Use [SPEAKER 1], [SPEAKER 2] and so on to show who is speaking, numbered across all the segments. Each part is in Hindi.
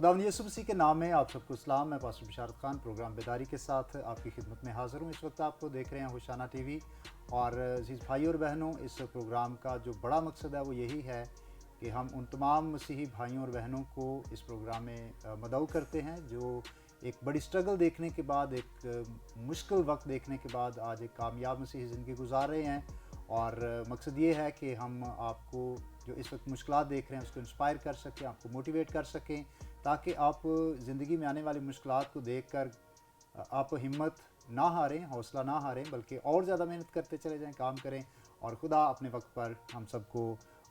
[SPEAKER 1] खुदावंद यीशु मसीह के नाम में आप सबको सलाम। मैं पास्टर बिशारत खान प्रोग्राम बेदारी के साथ आपकी खिदमत में हाज़िर हूँ। इस वक्त आपको देख रहे हैं होशाना टीवी। और अज़ीज़ भाई और बहनों, इस प्रोग्राम का जो बड़ा मकसद है वो यही है कि हम उन तमाम मसीही भाइयों और बहनों को इस प्रोग्राम में मदऊ करते हैं जो एक बड़ी स्ट्रगल देखने के बाद, एक मुश्किल वक्त देखने के बाद आज एक कामयाब मसीही ज़िंदगी गुजार रहे हैं। और मकसद ये है कि हम आपको जो इस वक्त मुश्किलात देख रहे हैं उसको इंस्पायर कर सकें, आपको मोटिवेट कर सकें, ताकि आप ज़िंदगी में आने वाली मुश्किलात को देखकर आप हिम्मत ना हारें, हौसला ना हारें, बल्कि और ज़्यादा मेहनत करते चले जाएं, काम करें। और खुदा अपने वक्त पर हम सबको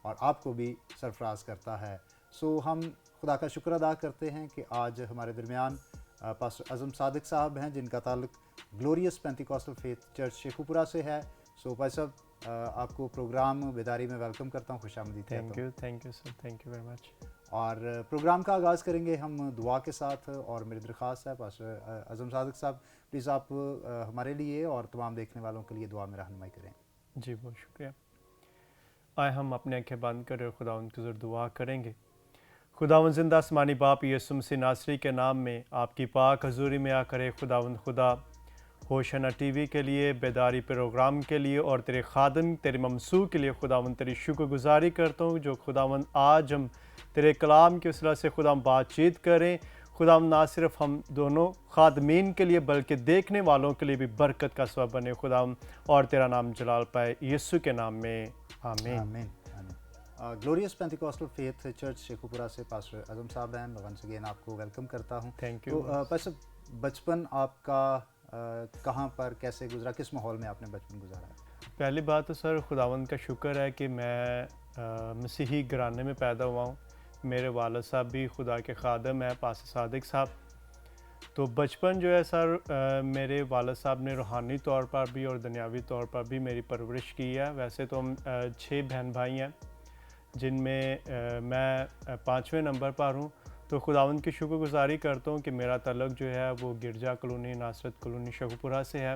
[SPEAKER 1] और आपको भी सरफराज करता है। सो हम खुदा का शुक्र अदा करते हैं कि आज हमारे दरमियान पास्टर अज़म सादिक साहब हैं, जिनका ताल्लुक glorious Pentecostal faith church Sheikhupura से है। सो भाई साहब, आपको प्रोग्राम बेदारी में वेलकम करता हूँ, खुशामदीद कहता हूँ।
[SPEAKER 2] Thank you sir, thank you very much.
[SPEAKER 1] और प्रोग्राम का आगाज़ करेंगे हम दुआ के साथ। और मेरी दरख्वास्त है पास्टर अज़म सादिक साहब, प्लीज़ आप हमारे लिए और तमाम देखने वालों के लिए दुआ में रहनुमाई करें।
[SPEAKER 2] जी बहुत शुक्रिया। आए हम अपने आंखें बंद करें और खुदावंद की ज़रूर दुआ करेंगे। खुदावंद जिंदा आसमानी बाप यीशु मसीह नासरी के नाम में आपकी पाक हजूरी में आकर खुदावंद खुदा होशाना टीवी के लिए, बेदारी प्रोग्राम के लिए और तेरे खादम तेरे ममसू के लिए खुदावंद तेरी शुक्रगुजारी करता हूँ। जो खुदावंद आज हम तेरे कलाम के वसीला से खुदा बातचीत करें, खुदावंद ना सिर्फ हम दोनों खादमीन के लिए बल्कि देखने वालों के लिए भी बरकत का सबब बने खुदावंद, और तेरा नाम जलाल पाए यीशु के नाम में, आमीन।
[SPEAKER 1] आमीन। Glorious Pentecostal faith church Sheikhupura से पास्टर अज़म साहब हैं। मैं वंस अगेन आपको वेलकम करता हूँ।
[SPEAKER 2] थैंक
[SPEAKER 1] तो
[SPEAKER 2] यू।
[SPEAKER 1] पास्टर, बचपन आपका कहाँ पर कैसे गुजरा, किस माहौल में आपने बचपन गुजारा?
[SPEAKER 2] पहली बात तो सर खुदावंद का शुक्र है कि मैं मसीही घराने में पैदा हुआ हूँ। मेरे वालिद साहब भी खुदा के खादम हैं, पास्टर सादिक साहब। तो बचपन जो है सर, मेरे वालिद साहब ने रूहानी तौर पर भी और दुनियावी तौर पर भी मेरी परवरिश की है। वैसे तो हम 6 बहन भाई हैं, जिनमें मैं 5वें नंबर पर हूँ। तो खुदावंद की शुक्रगुजारी करता हूँ कि मेरा तल्लुक़ जो है वो गिरजा कॉलोनी, नासरत कॉलोनी शेखुपुरा से है।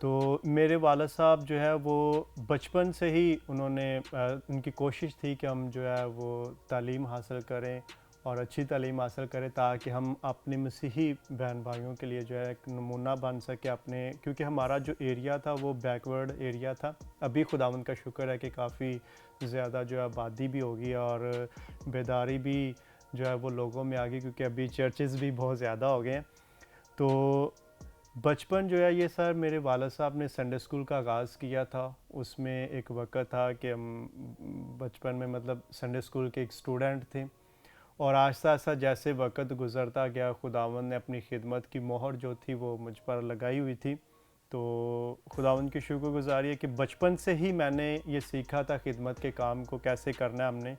[SPEAKER 2] तो मेरे वालिद साहब जो है वो बचपन से ही उनकी कोशिश थी कि हम जो है वो तालीम हासिल करें और अच्छी तालीम हासिल करें, ताकि हम अपने मसीही बहन भाइयों के लिए जो है एक नमूना बन सके अपने, क्योंकि हमारा जो एरिया था वो बैकवर्ड एरिया था। अभी खुदावंद का शुक्र है कि काफ़ी ज़्यादा जो है आबादी भी होगी और बेदारी भी जो है वो लोगों में आ गई, क्योंकि अभी चर्चेज़ भी बहुत ज़्यादा हो गए हैं। तो बचपन जो है ये सर, मेरे वालिद साहब ने संडे स्कूल का आगाज़ किया था। उसमें एक वक़्त था कि हम बचपन में मतलब संडे स्कूल के एक स्टूडेंट थे, और आहिस्ता आहिस्ता जैसे वक़्त गुज़रता गया, खुदावंद ने अपनी खिदमत की मोहर जो थी वो मुझ पर लगाई हुई थी। तो खुदावंद की शुक्रगुज़ारी है कि बचपन से ही मैंने ये सीखा था खिदमत के काम को कैसे करना है हमने।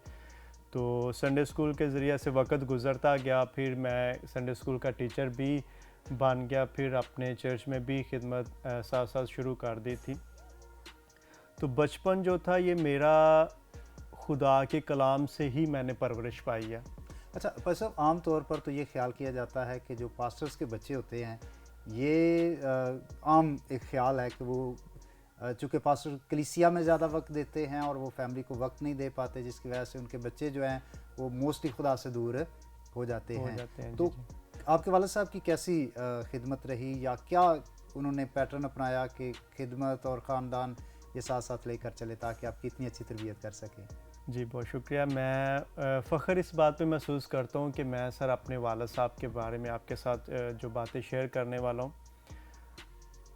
[SPEAKER 2] तो संडे स्कूल के ज़रिए से वक़्त गुज़रता गया, फिर मैं संडे स्कूल का टीचर भी बन गया, फिर अपने चर्च में भी खिदमत साथ साथ शुरू कर दी थी। तो बचपन जो था ये मेरा खुदा के कलाम से ही मैंने परवरिश पाई है।
[SPEAKER 1] अच्छा पास्टर, आम तौर पर तो ये ख्याल किया जाता है कि जो पास्टर्स के बच्चे होते हैं, ये आम एक ख्याल है कि वो चूँकि पास्टर कलीसिया में ज़्यादा वक्त देते हैं और वो फैमिली को वक्त नहीं दे पाते, जिसकी वजह से उनके बच्चे जो हैं वो मोस्टली खुदा से दूर हो जाते हैं। तो आपके वालिद साहब की कैसी खिदमत रही, या क्या उन्होंने पैटर्न अपनाया कि खिदमत और ख़ानदान ये साथ साथ लेकर चले ताकि आपकी इतनी अच्छी तरबियत कर सकें?
[SPEAKER 2] जी बहुत शुक्रिया। मैं फ़ख्र इस बात पे महसूस करता हूँ कि मैं सर अपने वालिद साहब के बारे में आपके साथ जो बातें शेयर करने वाला हूँ,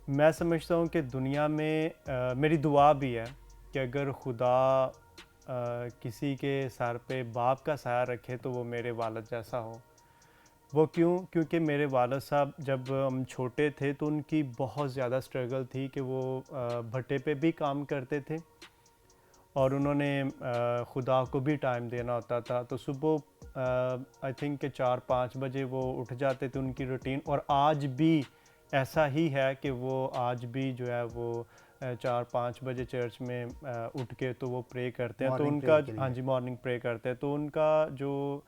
[SPEAKER 2] मैं समझता हूँ कि दुनिया में मेरी दुआ भी है कि अगर खुदा किसी के सर पे बाप का साया रखे तो वो मेरे वालिद जैसा हो। वो क्यों? क्योंकि मेरे वालिद साहब जब हम छोटे थे तो उनकी बहुत ज़्यादा स्ट्रगल थी कि वो भट्टे पे भी काम करते थे और उन्होंने खुदा को भी टाइम देना होता था। तो सुबह आई थिंक कि 4-5 बजे वो उठ जाते थे, उनकी रूटीन। और आज भी ऐसा ही है कि वो आज भी जो है वो 4-5 बजे चर्च में उठ के तो वो प्रे करते हैं। तो
[SPEAKER 1] मॉर्निंग
[SPEAKER 2] उनका,
[SPEAKER 1] प्रेयर के
[SPEAKER 2] हाँ
[SPEAKER 1] लिए?
[SPEAKER 2] जी, मॉर्निंग प्रे करते हैं। तो उनका जो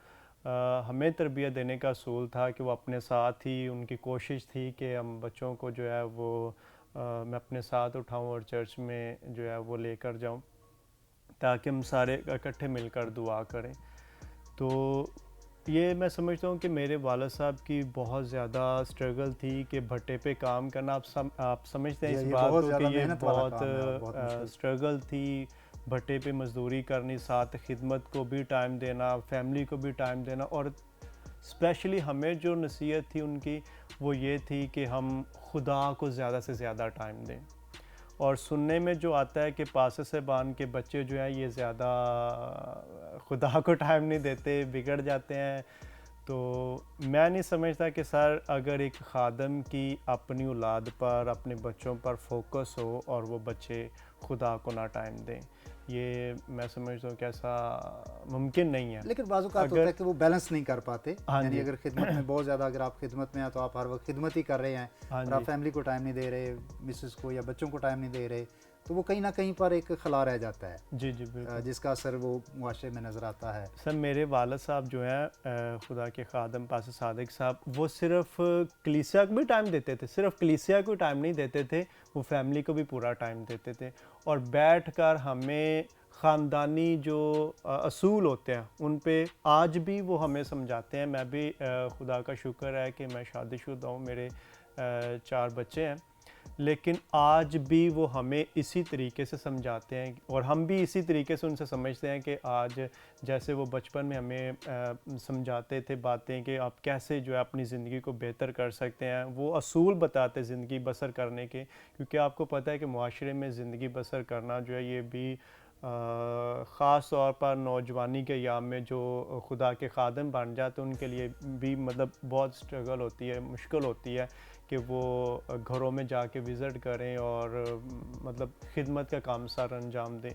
[SPEAKER 2] हमें तरबियत देने का असूल था कि वो अपने साथ ही, उनकी कोशिश थी कि हम बच्चों को जो है वो मैं अपने साथ उठाऊं और चर्च में जो है वो लेकर जाऊं, ताकि हम सारे इकट्ठे मिलकर दुआ करें। तो ये मैं समझता हूँ कि मेरे वालिद साहब की बहुत ज़्यादा स्ट्रगल थी कि भट्टे पे काम करना। आप समझते हैं
[SPEAKER 1] जी,
[SPEAKER 2] इस
[SPEAKER 1] ये
[SPEAKER 2] बात
[SPEAKER 1] बहुत
[SPEAKER 2] को
[SPEAKER 1] ज़्यादा
[SPEAKER 2] कि ये
[SPEAKER 1] मेहनत वाला
[SPEAKER 2] बहुत
[SPEAKER 1] काम है और बहुत मुश्किल।
[SPEAKER 2] स्ट्रगल थी। भट्टे पे मज़दूरी करनी, साथ खिदमत को भी टाइम देना, फैमिली को भी टाइम देना, और स्पेशली हमें जो नसीहत थी उनकी वो ये थी कि हम खुदा को ज़्यादा से ज़्यादा टाइम दें। और सुनने में जो आता है कि पासे से बान के बच्चे जो हैं ये ज़्यादा खुदा को टाइम नहीं देते, बिगड़ जाते हैं। तो मैं नहीं समझता कि सर अगर एक खादम की अपनी औलाद पर, अपने बच्चों पर फोकस हो और वो बच्चे खुदा को ना टाइम दें, ये मैं समझता हूँ कि ऐसा मुमकिन नहीं है।
[SPEAKER 1] लेकिन बाज़-औक़ात होता
[SPEAKER 2] अगर
[SPEAKER 1] है कि वो बैलेंस नहीं कर पाते।
[SPEAKER 2] हाँ
[SPEAKER 1] यानी
[SPEAKER 2] जी।
[SPEAKER 1] अगर खिदमत में बहुत ज़्यादा, अगर आप खिदमत में हैं तो आप हर वक्त खिदमत ही कर रहे हैं
[SPEAKER 2] हाँ
[SPEAKER 1] और आप
[SPEAKER 2] जी।
[SPEAKER 1] फैमिली को टाइम नहीं दे रहे, मिसेस को या बच्चों को टाइम नहीं दे रहे, तो वो कहीं ना कहीं पर एक खला रह जाता है,
[SPEAKER 2] जी, जी, बिल्कुल।
[SPEAKER 1] जिसका असर वो मुआशरे में नज़र आता है।
[SPEAKER 2] सर मेरे वालिद साहब जो हैं खुदा के खादम पासे सादिक साहब, वो सिर्फ़ कलीसिया को भी टाइम देते थे, सिर्फ़ कलीसिया को टाइम नहीं देते थे, वो फैमिली को भी पूरा टाइम देते थे। और बैठकर हमें ख़ानदानी जो असूल होते हैं उन पे आज भी वो हमें समझाते हैं। मैं भी खुदा का शुक्र है कि मैं शादीशुदा हूँ, मेरे 4 बच्चे हैं। लेकिन आज भी वो हमें इसी तरीके से समझाते हैं और हम भी इसी तरीके से उनसे समझते हैं कि आज जैसे वो बचपन में हमें समझाते थे बातें कि आप कैसे जो है अपनी ज़िंदगी को बेहतर कर सकते हैं, वो असूल बताते ज़िंदगी बसर करने के। क्योंकि आपको पता है कि मुआशरे में ज़िंदगी बसर करना जो है ये भी ख़ास तौर पर नौजवानी के अयाम में जो खुदा के खादम बन जाते हैं उनके लिए भी मतलब बहुत स्ट्रगल होती है, मुश्किल होती है कि वो घरों में जाके विज़िट करें और मतलब खिदमत का काम सर अंजाम दें।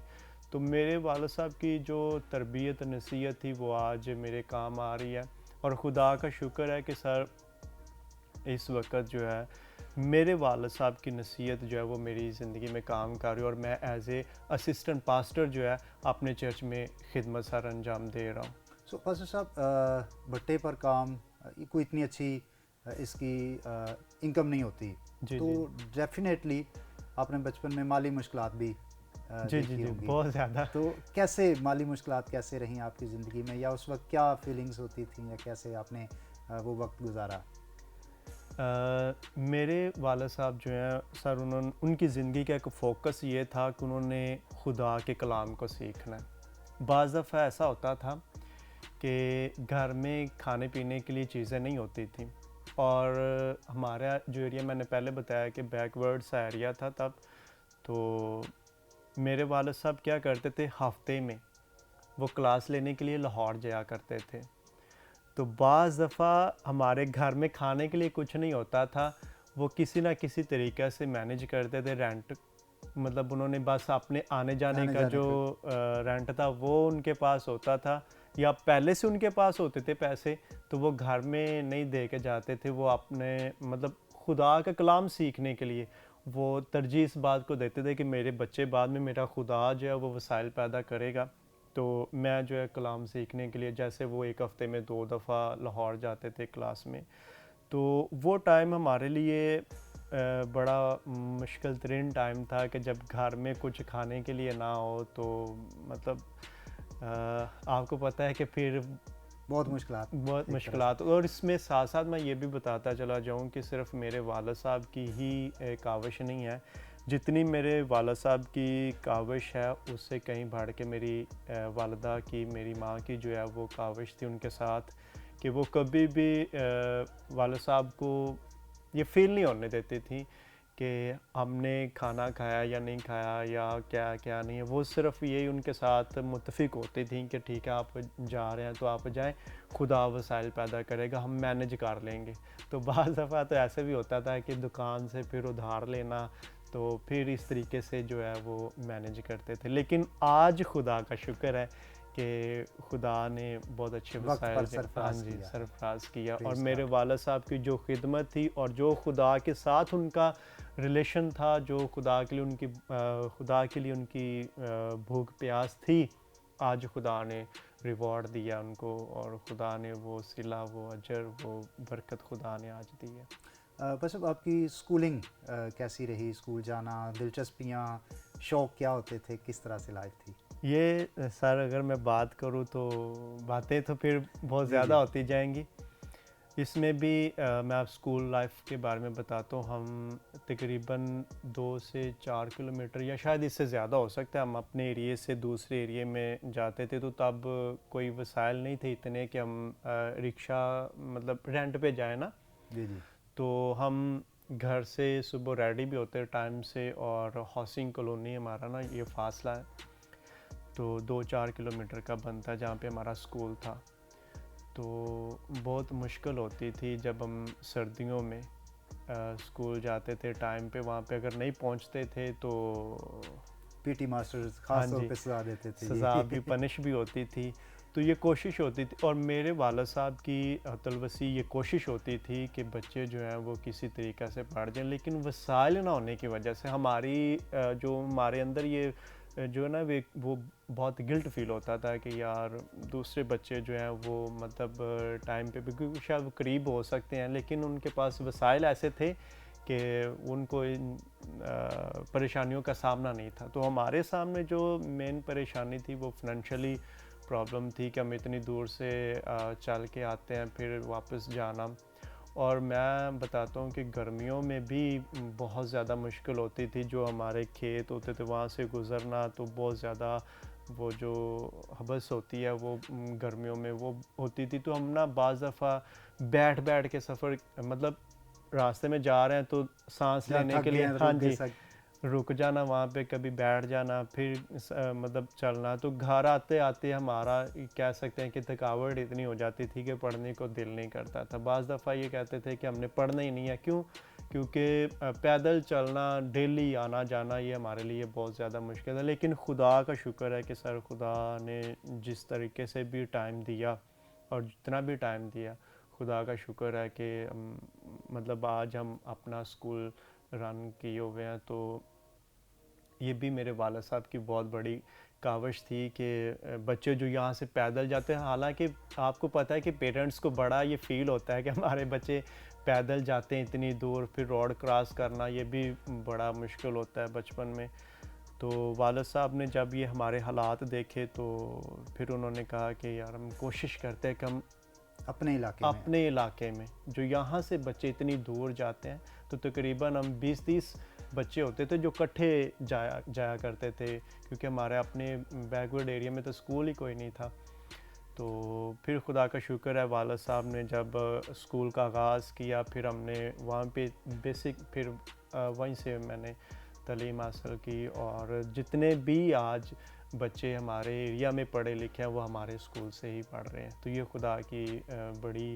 [SPEAKER 2] तो मेरे वालिद साहब की जो तरबियत नसीहत थी वो आज मेरे काम आ रही है। और खुदा का शुक्र है कि सर इस वक्त जो है मेरे वालिद साहब की नसीहत जो है वो मेरी ज़िंदगी में काम कर रही है और मैं एज़ ए असिस्टेंट पास्टर जो है अपने चर्च में खिदमत सर अंजाम दे रहा हूँ।
[SPEAKER 1] सो पास्टर साहब, भट्टे पर काम, कोई इतनी अच्छी इसकी इनकम नहीं होती,
[SPEAKER 2] जी,
[SPEAKER 1] तो
[SPEAKER 2] जी।
[SPEAKER 1] डेफिनेटली आपने बचपन में माली मुश्किलात भी
[SPEAKER 2] जी, जी,
[SPEAKER 1] देखी
[SPEAKER 2] जी,
[SPEAKER 1] होंगी।
[SPEAKER 2] बहुत ज़्यादा।
[SPEAKER 1] तो कैसे माली मुश्किलात कैसे रहीं आपकी ज़िंदगी में, या उस वक्त क्या फीलिंग्स होती थी, या कैसे आपने वो वक्त गुजारा?
[SPEAKER 2] मेरे वालिद साहब जो हैं सर उनकी ज़िंदगी का एक फ़ोकस ये था कि उन्होंने खुदा के कलाम को सीखना है। बाज़ दफ़ा ऐसा होता था कि घर में खाने पीने के लिए चीज़ें नहीं होती थी और हमारा जो एरिया मैंने पहले बताया कि बैकवर्ड सा एरिया था तब, तो मेरे वालिद साहब क्या करते थे, हफ़्ते में वो क्लास लेने के लिए लाहौर जाया करते थे। तो बाज़ दफ़ा हमारे घर में खाने के लिए कुछ नहीं होता था, वो किसी ना किसी तरीक़े से मैनेज करते थे रेंट, मतलब उन्होंने बस अपने आने जाने
[SPEAKER 1] आने
[SPEAKER 2] का
[SPEAKER 1] जाने
[SPEAKER 2] जो
[SPEAKER 1] का।
[SPEAKER 2] रेंट था वो उनके पास होता था या पहले से उनके पास होते थे पैसे, तो वो घर में नहीं दे के जाते थे। वो अपने मतलब खुदा का कलाम सीखने के लिए वो तरजीह इस बात को देते थे कि मेरे बच्चे बाद में मेरा खुदा जो है वो वसाइल पैदा करेगा। तो मैं जो है कलाम सीखने के लिए जैसे वो 1 हफ़्ते में 2 दफ़ा लाहौर जाते थे क्लास में। तो वो टाइम हमारे लिए बड़ा मुश्किल तरीन टाइम था कि जब घर में कुछ खाने के लिए ना हो तो मतलब आपको पता है कि फिर
[SPEAKER 1] बहुत मुश्किलात
[SPEAKER 2] बहुत
[SPEAKER 1] एक तरह से।
[SPEAKER 2] मुश्किलात। और इसमें साथ साथ मैं ये भी बताता चला जाऊँ कि सिर्फ मेरे वालिद साहब की ही काविश नहीं है, जितनी मेरे वालिद साहब की काविश है उससे कहीं बढ़ के मेरी वालिदा की, मेरी माँ की जो है वो काविश थी उनके साथ कि वो कभी भी वालिद साहब को ये फ़ील नहीं होने देती थी कि हमने खाना खाया या नहीं खाया या क्या क्या नहीं है। वो सिर्फ़ यही उनके साथ मुत्तफ़िक होती थी कि ठीक है आप जा रहे हैं तो आप जाएं, खुदा वसाइल पैदा करेगा, हम मैनेज कर लेंगे। तो बाज़ दफ़ा तो ऐसे भी होता था कि दुकान से फिर उधार लेना, तो फिर इस तरीके से जो है वो मैनेज करते थे। लेकिन आज खुदा का शुक्र है कि खुदा ने बहुत अच्छे
[SPEAKER 1] वक्त पर
[SPEAKER 2] वसाइल के हाँ
[SPEAKER 1] सरफराज
[SPEAKER 2] जी,
[SPEAKER 1] किया है।
[SPEAKER 2] सरफ़राज़ किया। और
[SPEAKER 1] प्रेज़
[SPEAKER 2] मेरे
[SPEAKER 1] गॉड।
[SPEAKER 2] वालिद साहब की जो ख़िदमत थी और जो खुदा के साथ उनका रिलेशन था, जो खुदा के लिए उनकी भूख प्यास थी, आज खुदा ने रिवॉर्ड दिया उनको और खुदा ने वो सिला, वो अजर, वो बरकत खुदा ने आज दी है।
[SPEAKER 1] बस अब आपकी स्कूलिंग कैसी रही? स्कूल जाना, दिलचस्पियाँ, शौक़ क्या होते थे? किस तरह से लाइफ थी?
[SPEAKER 2] ये सर अगर मैं बात करूँ तो बातें तो फिर बहुत
[SPEAKER 1] जी,
[SPEAKER 2] ज़्यादा
[SPEAKER 1] जी।
[SPEAKER 2] होती जाएंगी। इसमें भी मैं आप स्कूल लाइफ के बारे में बताता हूँ। हम तकरीबन 2 से 4 किलोमीटर या शायद इससे ज़्यादा हो सकता है, हम अपने एरिए से दूसरे एरिए में जाते थे। तो तब कोई वसाइल नहीं थे इतने कि हम रिक्शा मतलब रेंट पे जाए ना।
[SPEAKER 1] जी, जी।
[SPEAKER 2] तो हम घर से सुबह रेडी भी होते टाइम से, और हाउसिंग कॉलोनी हमारा ना ये फासला है, तो 2-4 किलोमीटर का बनता है जहाँ पे हमारा स्कूल था। तो बहुत मुश्किल होती थी जब हम सर्दियों में स्कूल जाते थे टाइम पे, वहाँ पे अगर नहीं पहुँचते थे तो
[SPEAKER 1] पीटी मास्टर्स
[SPEAKER 2] हाँ
[SPEAKER 1] खास तौर
[SPEAKER 2] जी,
[SPEAKER 1] पे सजा देते थे
[SPEAKER 2] सज़ा भी,
[SPEAKER 1] जी।
[SPEAKER 2] पनिश भी होती थी। तो ये कोशिश होती थी, और मेरे वालिद साहब की तलवसी ये कोशिश होती थी कि बच्चे जो हैं वो किसी तरीक़े से पढ़ जाएँ, लेकिन वसाइल ना होने की वजह से हमारी जो हमारे अंदर ये जो है ना वो बहुत गिल्ट फ़ील होता था कि यार दूसरे बच्चे जो हैं वो मतलब टाइम पे भी, क्योंकि शायद वो करीब हो सकते हैं लेकिन उनके पास वसाइल ऐसे थे कि उनको इन परेशानियों का सामना नहीं था। तो हमारे सामने जो मेन परेशानी थी वो फाइनेंशियली प्रॉब्लम थी कि हम इतनी दूर से चल के आते हैं फिर वापस जाना। और मैं बताता हूँ कि गर्मियों में भी बहुत ज़्यादा मुश्किल होती थी। जो हमारे खेत होते थे वहाँ से गुज़रना तो बहुत ज़्यादा, वो जो हबस होती है वो गर्मियों में वो होती थी। तो हम ना बाज़ दफ़ा बैठ बैठ के सफ़र, मतलब रास्ते में जा रहे हैं तो सांस
[SPEAKER 1] जहाँ
[SPEAKER 2] लेने
[SPEAKER 1] थक
[SPEAKER 2] के
[SPEAKER 1] गए
[SPEAKER 2] लिए,
[SPEAKER 1] हैं,
[SPEAKER 2] हाँ
[SPEAKER 1] रुक गए
[SPEAKER 2] जी,
[SPEAKER 1] सक
[SPEAKER 2] रुक जाना वहाँ पे, कभी बैठ जाना, फिर मतलब चलना। तो घर आते आते हमारा कह सकते हैं कि थकावट इतनी हो जाती थी कि पढ़ने को दिल नहीं करता था। बाज़ दफ़ा ये कहते थे कि हमने पढ़ना ही नहीं है। क्यों? क्योंकि पैदल चलना, डेली आना जाना, ये हमारे लिए बहुत ज़्यादा मुश्किल है। लेकिन खुदा का शुक्र है कि सर खुदा ने जिस तरीके से भी टाइम दिया, और जितना भी टाइम दिया, खुदा का शुक्र है कि मतलब आज हम अपना स्कूल रन किए हुए हैं। तो ये भी मेरे वालिद साहब की बहुत बड़ी काविश थी कि बच्चे जो यहाँ से पैदल जाते हैं, हालांकि आपको पता है कि पेरेंट्स को बड़ा ये फ़ील होता है कि हमारे बच्चे पैदल जाते हैं इतनी दूर, फिर रोड क्रॉस करना ये भी बड़ा मुश्किल होता है बचपन में। तो वालिद साहब ने जब ये हमारे हालात देखे तो फिर उन्होंने कहा कि यार हम कोशिश करते हैं कि हम
[SPEAKER 1] अपने इलाके में।
[SPEAKER 2] अपने इलाके में, जो यहाँ से बच्चे इतनी दूर जाते हैं, तो तकरीबन हम 20-30 बच्चे होते थे जो इकट्ठे जाया जाया करते थे, क्योंकि हमारे अपने बैकवर्ड एरिया में तो स्कूल ही कोई नहीं था। तो फिर खुदा का शुक्र है वालिद साहब ने जब स्कूल का आगाज़ किया, फिर हमने वहाँ पे बेसिक, फिर वहीं से मैंने तालीम हासिल की, और जितने भी आज बच्चे हमारे एरिया में पढ़े लिखे हैं वो हमारे स्कूल से ही पढ़ रहे हैं। तो ये खुदा की बड़ी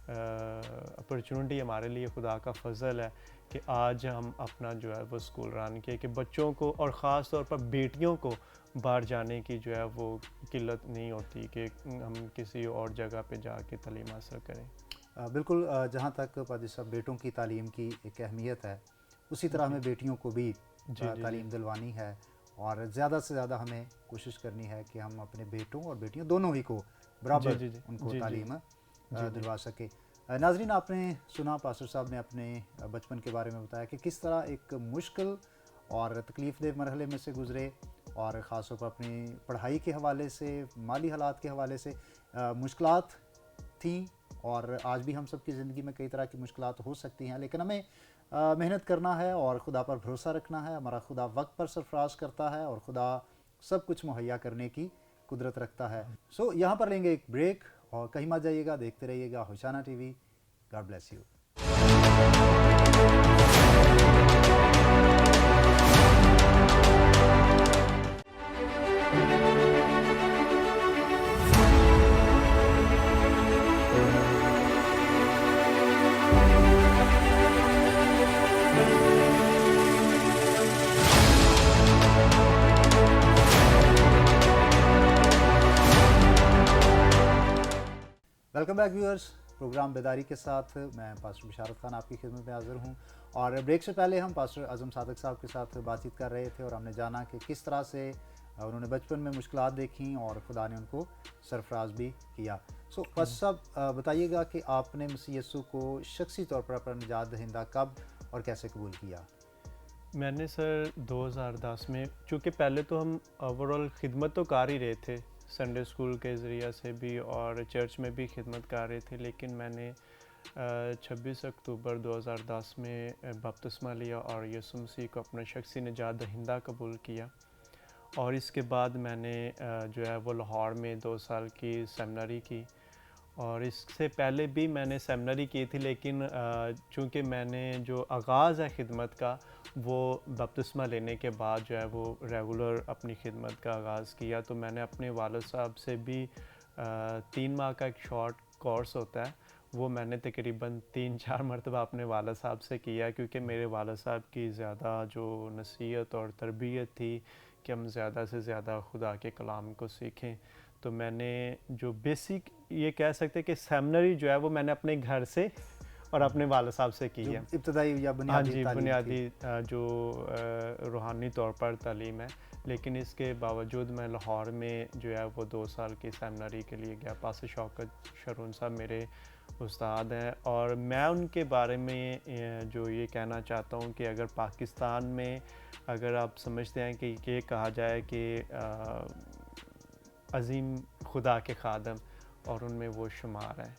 [SPEAKER 2] अपॉर्चुनिटी हमारे लिए, खुदा का फ़ज़ल है कि आज हम अपना जो है वो स्कूल रन किए, कि बच्चों को और ख़ास तौर पर बेटियों को बाहर जाने की जो है वो किल्लत नहीं होती कि हम किसी और जगह पे जाके तालीम हासिल करें।
[SPEAKER 1] बिल्कुल, जहाँ तक पाजी साहब बेटों की तालीम की एक अहमियत है, उसी तरह
[SPEAKER 2] जी
[SPEAKER 1] हमें बेटियों को भी
[SPEAKER 2] जी जी जी
[SPEAKER 1] तालीम दिलवानी है, और ज़्यादा से ज़्यादा हमें कोशिश करनी है कि हम अपने बेटों और बेटियों दोनों ही को
[SPEAKER 2] जी
[SPEAKER 1] बराबर
[SPEAKER 2] जी जी
[SPEAKER 1] उनको
[SPEAKER 2] जी जी
[SPEAKER 1] तालीम
[SPEAKER 2] जी जी
[SPEAKER 1] दिलवा सके। नाजरीन, आपने सुना पास्टर साहब ने अपने बचपन के बारे में बताया कि किस तरह एक मुश्किल और तकलीफ़ दे मरहले में से गुज़रे, और ख़ास तौर पर अपनी पढ़ाई के हवाले से, माली हालात के हवाले से मुश्किलात थी, और आज भी हम सब की ज़िंदगी में कई तरह की मुश्किलात हो सकती हैं, लेकिन हमें मेहनत करना है और खुदा पर भरोसा रखना है। हमारा खुदा वक्त पर सरफराज करता है, और खुदा सब कुछ मुहैया करने की कुदरत रखता है। सो यहाँ पर लेंगे एक ब्रेक, और कहीं मत जाइएगा, देखते रहिएगा Hosanna TV. God bless you. Welcome back viewers, program Bedari के साथ मैं पास्टर बिशारत खान आपकी खिदमत में हाज़िर हूँ। और ब्रेक से पहले हम पास्टर आज़म सादक साहब के साथ बातचीत कर रहे थे, और हमने जाना कि किस तरह से उन्होंने बचपन में मुश्किलात देखी और खुदा ने उनको सरफराज भी किया। सो पास्टर साहब, बताइएगा कि आपने मसीह यीशु को शख्सी तौर पर अपना निजात दहिंदा कब और कैसे कबूल किया?
[SPEAKER 2] मैंने सर 2010 में, चूँकि पहले तो हम ओवरऑल खिदमत तो कर ही रहे थे, संडे स्कूल के ज़रिए से भी और चर्च में भी खिदमत कर रहे थे, लेकिन मैंने 26 अक्टूबर 2010 में बपतिस्मा लिया और यीशु मसीह को अपना शख्सी निजात दहिंदा कबूल किया। और इसके बाद मैंने जो है वो लाहौर में 2 साल की सेमिनरी की, और इससे पहले भी मैंने सेमिनरी की थी, लेकिन चूँकि मैंने जो आगाज़ है खिदमत का वो बपतिस्मा लेने के बाद जो है वो रेगुलर अपनी खिदमत का आगाज़ किया, तो मैंने अपने वालिद साहब से भी 3 माह का एक शॉर्ट कोर्स होता है, वो मैंने तकरीबन 3-4 मरतबा अपने वालिद साहब से किया, क्योंकि मेरे वालिद साहब की ज़्यादा जो नसीहत और तरबियत थी कि हम ज़्यादा से ज़्यादा खुदा के कलाम को सीखें। तो मैंने जो बेसिक ये कह सकते हैं कि सेमिनरी जो है वो मैंने अपने घर से और अपने वालिद साहब से की
[SPEAKER 1] जो
[SPEAKER 2] है।
[SPEAKER 1] इब्तदाई या
[SPEAKER 2] हाँ
[SPEAKER 1] बुनियादी
[SPEAKER 2] जी,
[SPEAKER 1] तालीम थी।
[SPEAKER 2] बुनियादी जो रूहानी तौर पर तालीम है, लेकिन इसके बावजूद मैं लाहौर में जो है वो 2 साल की सेमिनरी के लिए गया। पास शौकत शरून साहब मेरे उस्ताद हैं, और मैं उनके बारे में जो ये कहना चाहता हूँ कि अगर पाकिस्तान में अगर आप समझते हैं कि ये कहा जाए कि अज़ीम खुदा के खादम, और उनमें वो शुमार हैं।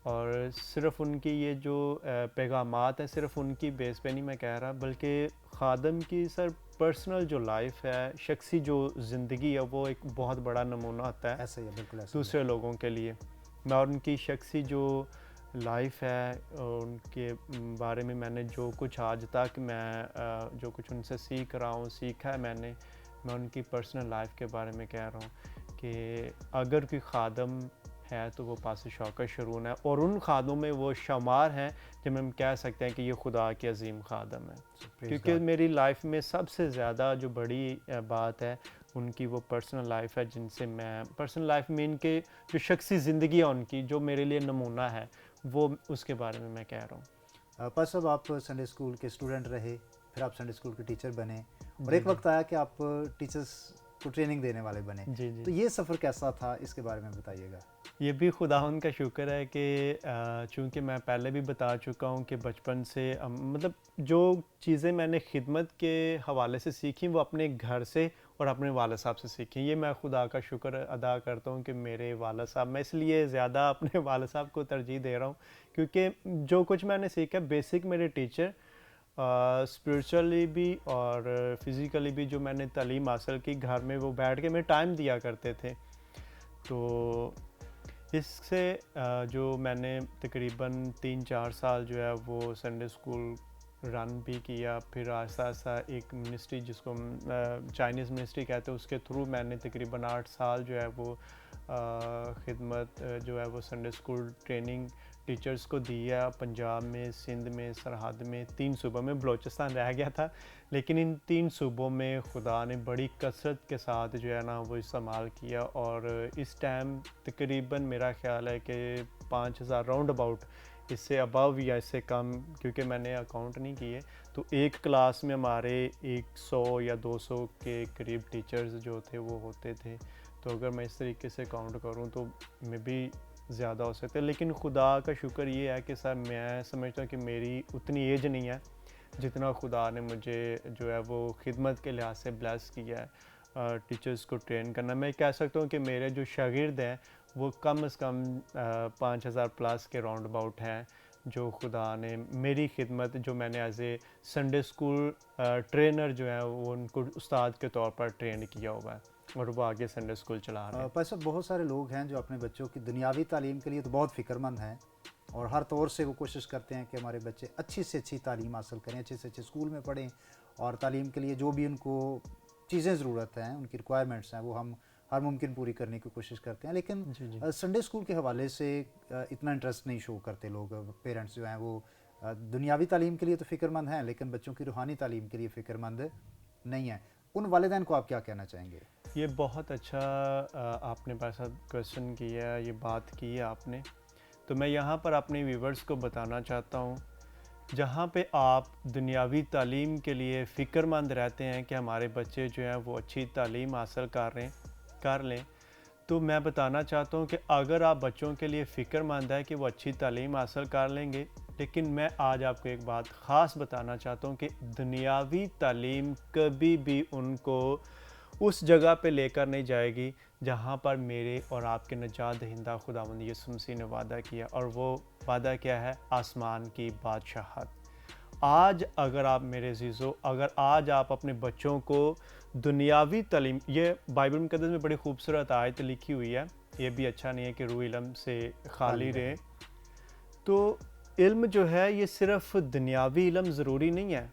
[SPEAKER 2] और सिर्फ़ उनकी ये जो पैगामात हैं, सिर्फ़ उनकी बेस पे नहीं मैं कह रहा, बल्कि ख़ादम की सर पर्सनल जो लाइफ है, शख्सी जो ज़िंदगी है, वो एक बहुत बड़ा नमूना होता है
[SPEAKER 1] ऐसा ही है, बिल्कुल ऐसा ही है।
[SPEAKER 2] दूसरे लोगों के लिए। मैं और उनकी शख्सी जो लाइफ है और उनके बारे में मैंने जो कुछ आज तक मैं जो कुछ उनसे सीख रहा हूँ, सीखा है मैंने, मैं उनकी पर्सनल लाइफ के बारे में कह रहा हूँ कि अगर कोई ख़ादम है तो वो पास शौकत शरून है, और उन ख़ादमों में वो शुमार हैं जिनमें हम कह सकते हैं कि ये खुदा के अज़ीम ख़ादम है।
[SPEAKER 1] Praise
[SPEAKER 2] क्योंकि
[SPEAKER 1] God।
[SPEAKER 2] मेरी लाइफ में सबसे ज़्यादा जो बड़ी बात है उनकी वो पर्सनल लाइफ है, जिनसे मैं पर्सनल लाइफ में इनके जो शख्सी ज़िंदगी है उनकी जो मेरे लिए नमूना है, वो उसके बारे में मैं कह रहा हूँ।
[SPEAKER 1] पर साहब आप संडे स्कूल के स्टूडेंट रहे, फिर आप संडे स्कूल के टीचर बने, और
[SPEAKER 2] जी,
[SPEAKER 1] एक वक्त आया कि आप टीचर्स को ट्रेनिंग देने वाले बने।
[SPEAKER 2] जी,
[SPEAKER 1] तो
[SPEAKER 2] जी।
[SPEAKER 1] ये सफ़र कैसा था, इसके बारे में बताइएगा।
[SPEAKER 2] ये भी खुदावंद का शुक्र है कि चूँकि मैं पहले भी बता चुका हूँ कि बचपन से मतलब जो चीज़ें मैंने खिदमत के हवाले से सीखी वो अपने घर से और अपने वालिद साहब से सीखी। ये मैं खुदा का शुक्र अदा करता हूँ कि मेरे वालिद साहब, मैं इसलिए ज़्यादा अपने वालिद साहब को तरजीह दे रहा हूँ, क्योंकि जो कुछ मैंने सीखा बेसिक मेरे टीचर स्पिरिचुअली भी और फिज़िकली भी जो मैंने तालीम हासिल की घर में, वो बैठ के मेरे टाइम दिया करते थे। तो इससे जो मैंने तकरीबन 3-4 साल जो है वो संडे स्कूल रन भी किया, फिर आहिस्ता-आहिस्ता एक मिनिस्ट्री जिसको हम चाइनीज़ मिनिस्ट्री कहते हैं, उसके थ्रू मैंने तकरीबन 8 साल जो है वो खिदमत जो है वो संडे स्कूल ट्रेनिंग टीचर्स को दी है। पंजाब में, सिंध में, सरहद में, 3 सूबों में, बलूचिस्तान रह गया था, लेकिन इन 3 सूबों में खुदा ने बड़ी कसरत के साथ जो है ना वो इस्तेमाल किया, और इस टाइम तकरीबन मेरा ख्याल है कि 5000 राउंड अबाउट, इससे अबव या इससे कम, क्योंकि मैंने अकाउंट नहीं किए, तो एक क्लास में हमारे 100 या 200 के करीब टीचर्स जो थे वो होते थे। तो अगर मैं इस तरीके से काउंट करूँ तो मे बी ज़्यादा हो सकते हैं, लेकिन खुदा का शुक्र ये है कि सर मैं समझता हूँ कि मेरी उतनी एज नहीं है जितना खुदा ने मुझे जो है वो खिदमत के लिहाज से ब्लेस किया है टीचर्स को ट्रेन करना। मैं कह सकता हूँ कि मेरे जो शागिर्द हैं वो कम से कम 5000 प्लस के राउंड अबाउट हैं, जो खुदा ने मेरी खिदमत, जो मैंने as a Sunday school trainer जो है वो उनको उस्ताद के तौर पर ट्रेन किया हुआ है, और वो आगे संडे स्कूल चला रहे हैं।
[SPEAKER 1] पर साहब बहुत सारे लोग हैं जो अपने बच्चों की दुनियावी तालीम के लिए तो बहुत फ़िक्रमंद हैं, और हर तौर से वो कोशिश करते हैं कि हमारे बच्चे अच्छी से अच्छी तालीम हासिल करें, अच्छे से अच्छे स्कूल में पढ़ें, और तालीम के लिए जो भी उनको चीज़ें ज़रूरत हैं, उनकी रिक्वायरमेंट्स हैं, वो हम हर मुमकिन पूरी करने की कोशिश करते हैं। लेकिन
[SPEAKER 2] जी, जी।
[SPEAKER 1] संडे स्कूल के हवाले से इतना इंटरेस्ट नहीं शो करते लोग। पेरेंट्स जो हैं वो दुनियावी तालीम के लिए तो फ़िक्रमंद हैं, लेकिन बच्चों की रूहानी तालीम के लिए फ़िक्रमंद नहीं है। उन वालिदैन को आप क्या कहना चाहेंगे?
[SPEAKER 2] ये बहुत अच्छा आपने मेरे साथ क्वेश्चन किया है, ये बात की है आपने। तो मैं यहाँ पर अपने व्यूवर्स को बताना चाहता हूँ, जहाँ पे आप दुनियावी तालीम के लिए फ़िक्रमंद रहते हैं कि हमारे बच्चे जो हैं वो अच्छी तालीम हासिल कर लें, तो मैं बताना चाहता हूँ कि अगर आप बच्चों के लिए फ़िक्रमंद है कि वो अच्छी तालीम हासिल कर लेंगे, लेकिन मैं आज आपको एक बात ख़ास बताना चाहता हूँ कि दुनियावी तालीम कभी भी उनको उस जगह पे लेकर नहीं जाएगी जहाँ पर मेरे और आपके नजात दहिंदा खुदावंद यीशु मसीह ने वादा किया, और वो वादा क्या है? आसमान की बादशाहत। आज अगर आप मेरे अज़ीज़ों, अगर आज आप अपने बच्चों को दुनियावी तालीम, ये बाइबल मुक़द्दस में बड़ी खूबसूरत आयत लिखी हुई है, ये भी अच्छा नहीं है कि रूह इल्म से खाली रहे। तो इल्म जो है ये सिर्फ दुनियावी इल्म ज़रूरी नहीं है,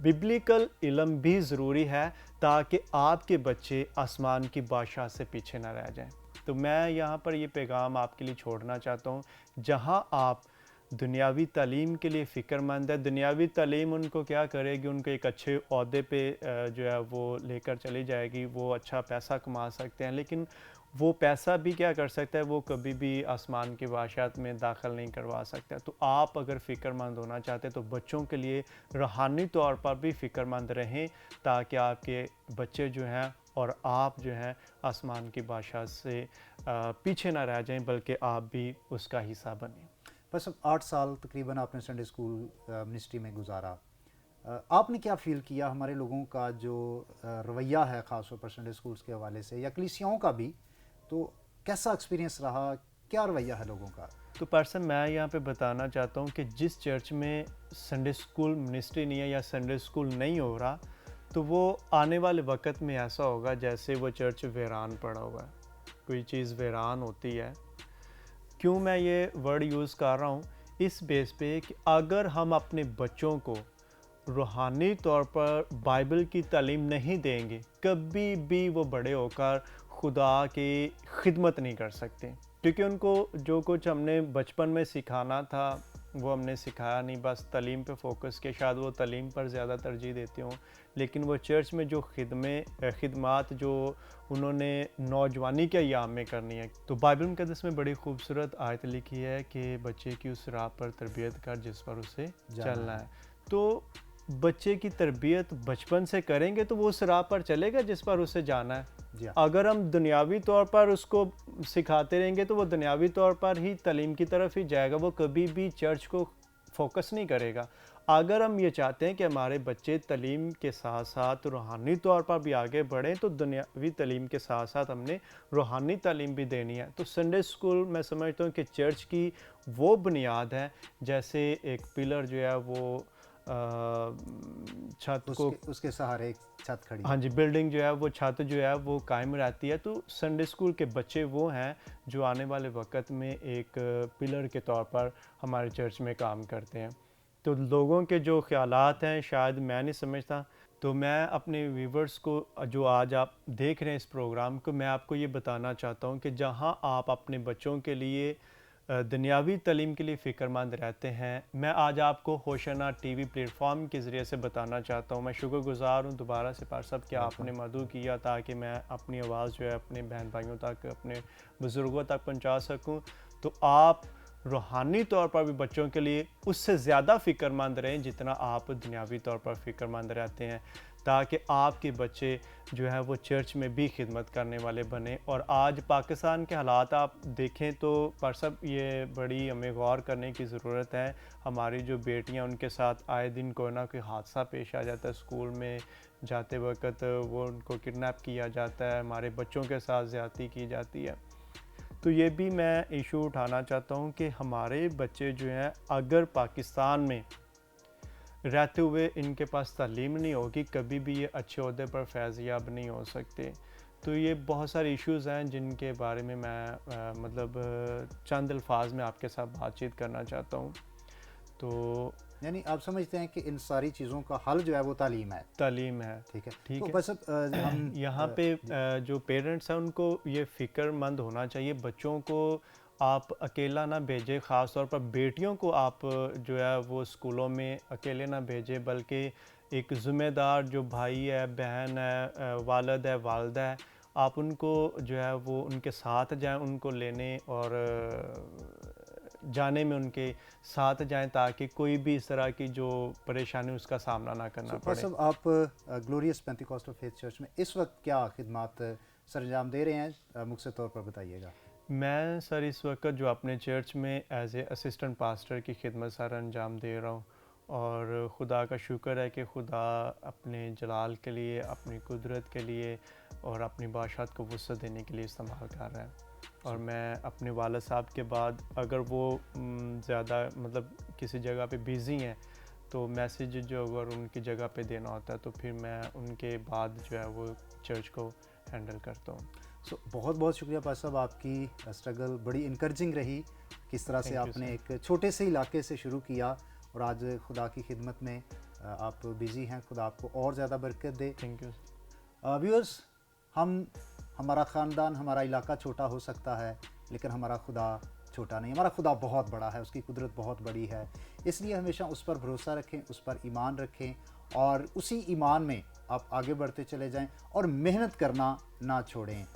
[SPEAKER 2] बिब्लिकल इल्म भी ज़रूरी है, ताकि आपके बच्चे आसमान की बादशाह से पीछे ना रह जाएं। तो मैं यहाँ पर ये पैगाम आपके लिए छोड़ना चाहता हूँ, जहाँ आप दुनियावी तालीम के लिए फ़िक्रमंद है, दुनियावी तालीम उनको क्या करेगी? उनको एक अच्छे ओहदे पे जो है वो लेकर चली जाएगी, वो अच्छा पैसा कमा सकते हैं, लेकिन वो पैसा भी क्या कर सकता है? वो कभी भी आसमान की बादशाहत में दाखिल नहीं करवा सकता। तो आप अगर फ़िक्रमंद होना चाहते हैं तो बच्चों के लिए रूहानी तौर पर भी फ़िक्रमंद रहें, ताकि आपके बच्चे जो हैं और आप जो हैं आसमान की बादशाह से पीछे ना रह जाएं, बल्कि आप भी उसका हिस्सा बनें।
[SPEAKER 1] बस अब 8 साल तकरीबन आपने संडे स्कूल मिनिस्ट्री में गुजारा। आपने क्या फ़ील किया हमारे लोगों का जो रवैया है ख़ास तौर पर संडे स्कूल्स के हवाले से, या कलीसियाओं का भी, तो कैसा एक्सपीरियंस रहा? क्या रवैया है लोगों का?
[SPEAKER 2] तो पर्सन मैं यहाँ पे बताना चाहता हूँ कि जिस चर्च में संडे स्कूल मिनिस्ट्री नहीं है या संडे स्कूल नहीं हो रहा, तो वो आने वाले वक्त में ऐसा होगा जैसे वो चर्च वीरान पड़ा हुआ है। कोई चीज़ वीरान होती है। क्यों मैं ये वर्ड यूज़ कर रहा हूँ? इस बेस पे कि अगर हम अपने बच्चों को रूहानी तौर पर बाइबल की तालीम नहीं देंगे, कभी भी वो बड़े होकर खुदा की खिदमत नहीं कर सकते, क्योंकि उनको जो कुछ हमने बचपन में सिखाना था वो हमने सिखाया नहीं, बस तालीम पे फोकस किया। शायद वो तालीम पर ज़्यादा तरजीह देते हों, लेकिन वो चर्च में जो खिदमात जो उन्होंने नौजवानी के अय्याम में करनी है, तो बाइबल मुक़द्दस में बड़ी खूबसूरत आयत लिखी है कि बच्चे की उस राह पर तरबियत कर जिस पर उसे चलना है। तो बच्चे की तरबियत बचपन से करेंगे तो वो उस राह पर चलेगा जिस पर उसे जाना है।
[SPEAKER 1] जी हाँ।
[SPEAKER 2] अगर हम दुनियावी तौर पर उसको सिखाते रहेंगे तो वो दुनियावी तौर पर ही तालीम की तरफ ही जाएगा, वो कभी भी चर्च को फोकस नहीं करेगा। अगर हम ये चाहते हैं कि हमारे बच्चे तालीम के साथ साथ रूहानी तौर पर भी आगे बढ़ें, तो दुनियावी तालीम के साथ साथ हमने रूहानी तालीम भी देनी है। तो संडे स्कूल मैं समझता हूँ कि चर्च की वो बुनियाद है, जैसे एक पिलर जो है वो छत को,
[SPEAKER 1] उसके सहारे एक छत खड़ी है।
[SPEAKER 2] हाँ जी, बिल्डिंग जो है वो छत जो है वो कायम रहती है। तो संडे स्कूल के बच्चे वो हैं जो आने वाले वक्त में एक पिलर के तौर पर हमारे चर्च में काम करते हैं। तो लोगों के जो ख़्यालात हैं शायद मैं नहीं समझता, तो मैं अपने व्यूवर्स को जो आज आप देख रहे हैं इस प्रोग्राम को, मैं आपको ये बताना चाहता हूँ कि जहाँ आप अपने बच्चों के लिए दुनियावी तालीम के लिए फ़िक्रमंद रहते हैं, मैं आज आपको होशाना टीवी प्लेटफॉर्म के ज़रिए से बताना चाहता हूँ। मैं शुक्रगुज़ार हूँ दोबारा से पार साहब कि आपने मदऊ किया, ताकि मैं अपनी आवाज़ जो है अपने बहन भाइयों तक, अपने बुज़ुर्गों तक पहुँचा सकूँ। तो आप रूहानी तौर पर भी बच्चों के लिए उससे ज़्यादा फ़िक्रमंद रहें जितना आप दुनियावी तौर पर फ़िक्रमंद रहते हैं, ताकि आपके बच्चे जो है वो चर्च में भी खिदमत करने वाले बने। और आज पाकिस्तान के हालात आप देखें तो पर सब ये बड़ी हमें गौर करने की ज़रूरत है। हमारी जो बेटियां, उनके साथ आए दिन कोई ना कोई हादसा पेश आ जाता है, स्कूल में जाते वक्त वो उनको किडनैप किया जाता है, हमारे बच्चों के साथ ज़्यादती की जाती है। तो ये भी मैं इशू उठाना चाहता हूँ कि हमारे बच्चे जो हैं अगर पाकिस्तान में रहते हुए इनके पास तालीम नहीं होगी, कभी भी ये अच्छे ओहदे पर फैज़ याब नहीं हो सकते। तो ये बहुत सारे इश्यूज़ हैं जिनके बारे में मैं चंद अल्फाज में आपके साथ बातचीत करना चाहता हूँ। तो
[SPEAKER 1] यानी आप समझते हैं कि इन सारी चीज़ों का हल जो है वो तालीम है।
[SPEAKER 2] तालीम है।
[SPEAKER 1] ठीक है।
[SPEAKER 2] ठीक
[SPEAKER 1] तो
[SPEAKER 2] है।
[SPEAKER 1] बस अब हम
[SPEAKER 2] यहाँ पे जो पेरेंट्स हैं उनको ये फ़िक्रमंद होना चाहिए, बच्चों को आप अकेला ना भेजें, ख़ास तौर पर बेटियों को आप जो है वो स्कूलों में अकेले ना भेजें, बल्कि एक ज़िम्मेदार जो भाई है, बहन है, वालिद है, वालिदा है, आप उनको जो है वो उनके साथ जाएं, उनको लेने और जाने में उनके साथ जाएं, ताकि कोई भी इस तरह की जो परेशानी उसका सामना ना करना पड़े।
[SPEAKER 1] सब आप ग्लोरियस पेंटिकॉस्टल फेथ चर्च में इस वक्त क्या खिदमत सरंजाम दे रहे हैं, मुख्तसर तौर पर बताइएगा।
[SPEAKER 2] मैं सर इस वक्त जो अपने चर्च में एज ए असिस्टेंट पास्टर की खिदमत सर अंजाम दे रहा हूँ, और खुदा का शुक्र है कि खुदा अपने जलाल के लिए, अपनी कुदरत के लिए और अपनी बादशाहत को वुसअत देने के लिए इस्तेमाल कर रहा है। और मैं अपने वालिद साहब के बाद, अगर वो ज़्यादा मतलब किसी जगह पे बिज़ी हैं, तो मैसेज जो अगर उनकी जगह पे देना होता है तो फिर मैं उनके बाद जो है वो चर्च को हैंडल करता हूँ।
[SPEAKER 1] बहुत बहुत शुक्रिया पास साहब, आपकी स्ट्रगल बड़ी इनकरेजिंग रही। किस तरह से
[SPEAKER 2] Thank you,
[SPEAKER 1] आपने
[SPEAKER 2] sir.
[SPEAKER 1] एक छोटे से इलाके से शुरू किया और आज खुदा की खिदमत में आप बिज़ी हैं। खुदा आपको और ज़्यादा बरकत दे।
[SPEAKER 2] Thank you.
[SPEAKER 1] व्यूअर्स, हमारा ख़ानदान, हमारा इलाका छोटा हो सकता है, लेकिन हमारा खुदा छोटा नहीं। हमारा खुदा बहुत बड़ा है, उसकी कुदरत बहुत बड़ी है। इसलिए हमेशा उस पर भरोसा रखें, उस पर ईमान रखें और उसी ईमान में आप आगे बढ़ते चले जाएं और मेहनत करना ना छोड़ें।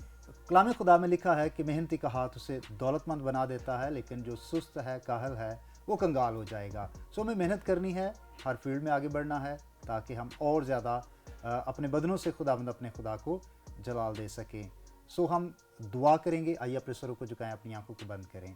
[SPEAKER 1] कलाम खुदा में लिखा है कि मेहनती का हाथ उसे दौलतमंद बना देता है, लेकिन जो सुस्त है, काहल है, वो कंगाल हो जाएगा। सो हमें मेहनत करनी है, हर फील्ड में आगे बढ़ना है, ताकि हम और ज़्यादा अपने बदनों से खुदावंद अपने खुदा को जलाल दे सकें। सो हम दुआ करेंगे। आइए अपने सरों को झुकाएं, अपनी आंखों को बंद करें।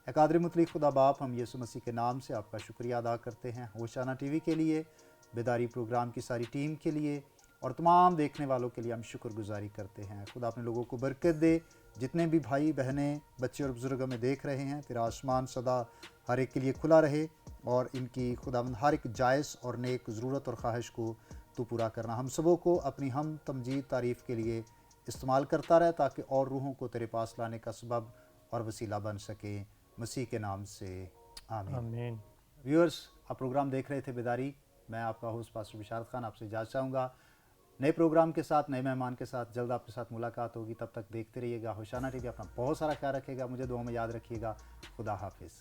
[SPEAKER 1] कादिर मुतलक खुदा बाप, हम यीशु मसीह के नाम से आपका शुक्रिया अदा करते हैं, होशाना टीवी के लिए, बेदारी प्रोग्राम की सारी टीम के लिए और तमाम देखने वालों के लिए हम शुक्रगुजारी करते हैं। खुदा अपने लोगों को बरकत दे। जितने भी भाई बहनें, बच्चे और बुज़ुर्ग हमें देख रहे हैं, तेरा आसमान सदा हर एक के लिए खुला रहे और इनकी खुदावंद हर एक जायज़ और नेक ज़रूरत और ख्वाहिश को तू पूरा करना। हम सबों को अपनी हम तमजीद तारीफ़ के लिए इस्तेमाल करता रहे, ताकि और रूहों को तेरे पास लाने का सबब और वसीला बन सके। मसीह के नाम से आमीन।
[SPEAKER 2] आमीन।
[SPEAKER 1] व्यूअर्स, आप प्रोग्राम देख रहे थे बेदारी। मैं आपका होस्ट पास्टर बिशारत खान आपसे इजाज़त चाहूँगा। नए प्रोग्राम के साथ, नए मेहमान के साथ जल्द आपके साथ मुलाकात होगी। तब तक देखते रहिएगा होशाना टीवी। अपना बहुत सारा ख्याल रखिएगा, मुझे दुआ में याद रखिएगा। खुदा हाफिज़।